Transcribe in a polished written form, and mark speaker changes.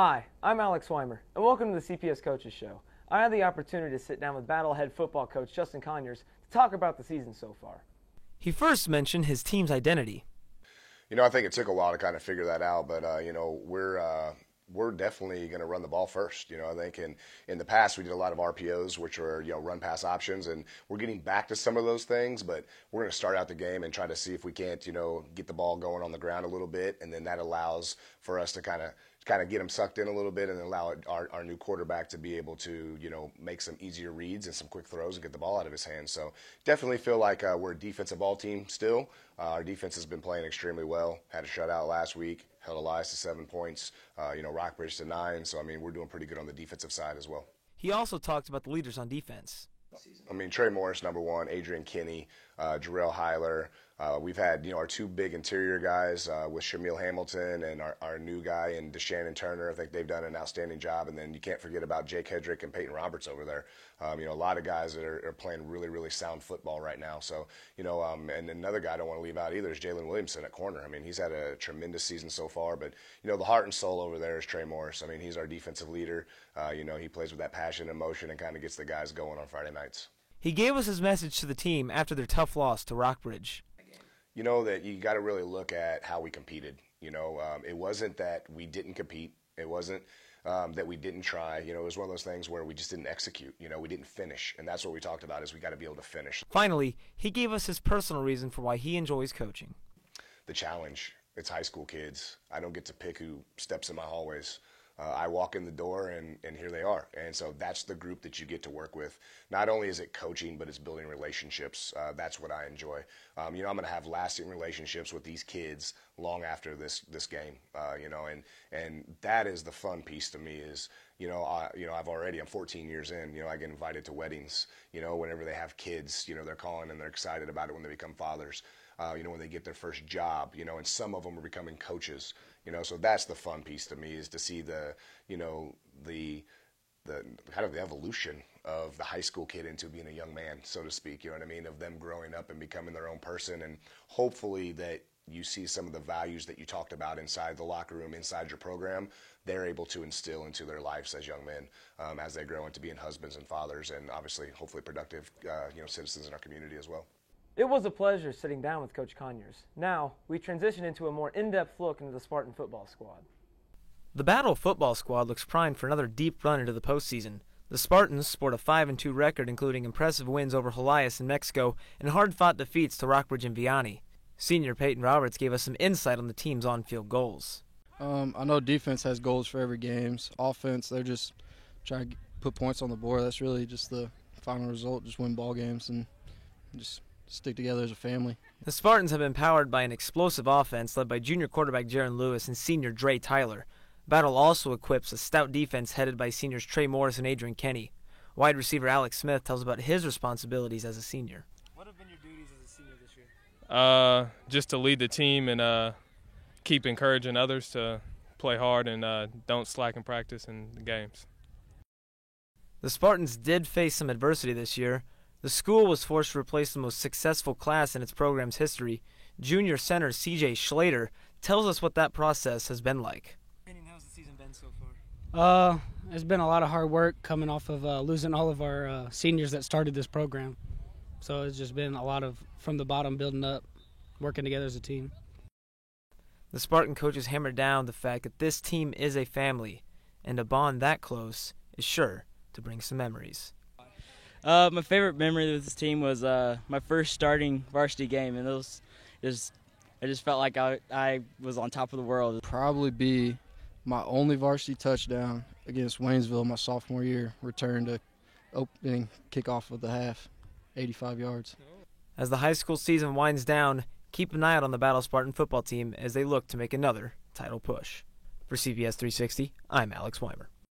Speaker 1: Hi, I'm Alex Weimer, and welcome to the CPS Coaches Show. I had the opportunity to sit down with Battle head football coach Justin Conyers to talk about the season so far. He first mentioned his team's identity.
Speaker 2: I think it took a while to kind of figure that out, but we're definitely going to run the ball first. I think in the past we did a lot of RPOs, which are run pass options, and we're getting back to some of those things. But we're going to start out the game and try to see if we can't get the ball going on the ground a little bit, and then that allows for us to kind of get them sucked in a little bit and allow our new quarterback to be able to make some easier reads and some quick throws and get the ball out of his hands. So definitely feel like we're a defensive ball team still. Our defense has been playing extremely well. Had a shutout last week, held Elias to 7 points, Rockbridge to 9. So, we're doing pretty good on the defensive side as well.
Speaker 1: He also talked about the leaders on defense.
Speaker 2: Trey Morris, number one, Adrian Kinney, Jarrell Heiler. We've had, our two big interior guys with Shamil Hamilton and our new guy in DeShannon Turner. I think they've done an outstanding job. And then you can't forget about Jake Hedrick and Peyton Roberts over there. A lot of guys that are playing really, really sound football right now. So, and another guy I don't want to leave out either is Jalen Williamson at corner. He's had a tremendous season so far. But, the heart and soul over there is Trey Morris. He's our defensive leader. He plays with that passion and emotion and kind of gets the guys going on Friday nights.
Speaker 1: He gave us his message to the team after their tough loss to Rockbridge.
Speaker 2: That you got to really look at how we competed. It wasn't that we didn't compete. It wasn't that we didn't try. It was one of those things where we just didn't execute. We didn't finish. And that's what we talked about is we got to be able to finish.
Speaker 1: Finally, he gave us his personal reason for why he enjoys coaching.
Speaker 2: The challenge. It's high school kids. I don't get to pick who steps in my hallways. I walk in the door, and here they are. And so that's the group that you get to work with. Not only is it coaching, but it's building relationships. That's what I enjoy. I'm going to have lasting relationships with these kids long after this game. And that is the fun piece to me is, I'm 14 years in. I get invited to weddings. Whenever they have kids, they're calling and they're excited about it when they become fathers. When they get their first job, and some of them are becoming coaches, so that's the fun piece to me is to see the kind of the evolution of the high school kid into being a young man, so to speak, of them growing up and becoming their own person, and hopefully that you see some of the values that you talked about inside the locker room, inside your program, they're able to instill into their lives as young men as they grow into being husbands and fathers and obviously hopefully productive citizens in our community as well.
Speaker 1: It was a pleasure sitting down with Coach Conyers. Now, we transition into a more in-depth look into the Spartan football squad. The Battle football squad looks primed for another deep run into the postseason. The Spartans sport a 5-2 record, including impressive wins over Helias in Mexico and hard-fought defeats to Rockbridge and Vianney. Senior Peyton Roberts gave us some insight on the team's on-field goals.
Speaker 3: I know defense has goals for every game. Offense, they're just trying to put points on the board. That's really just the final result, just win ball games and just stick together as a family.
Speaker 1: The Spartans have been powered by an explosive offense led by junior quarterback Jaron Lewis and senior Dre Tyler. Battle also equips a stout defense headed by seniors Trey Morris and Adrian Kinney. Wide receiver Alex Smith tells about his responsibilities as a senior.
Speaker 4: What have been your duties as a senior this year? Just to lead the team and keep encouraging others to play hard and don't slack in practice and the games.
Speaker 1: The Spartans did face some adversity this year. The school was forced to replace the most successful class in its program's history. Junior center C.J. Schlater tells us what that process has been like.
Speaker 4: How's the season been so
Speaker 5: far? It's been a lot of hard work coming off of losing all of our seniors that started this program. So it's just been a lot of from the bottom building up, working together as a team.
Speaker 1: The Spartan coaches hammered down the fact that this team is a family, and a bond that close is sure to bring some memories.
Speaker 6: My favorite memory with this team was my first starting varsity game, and I just felt like I was on top of the world.
Speaker 3: Probably be my only varsity touchdown against Waynesville my sophomore year, returned to opening kickoff of the half, 85 yards.
Speaker 1: As the high school season winds down, keep an eye out on the Battle Spartan football team as they look to make another title push. For CPS 360, I'm Alex Weimer.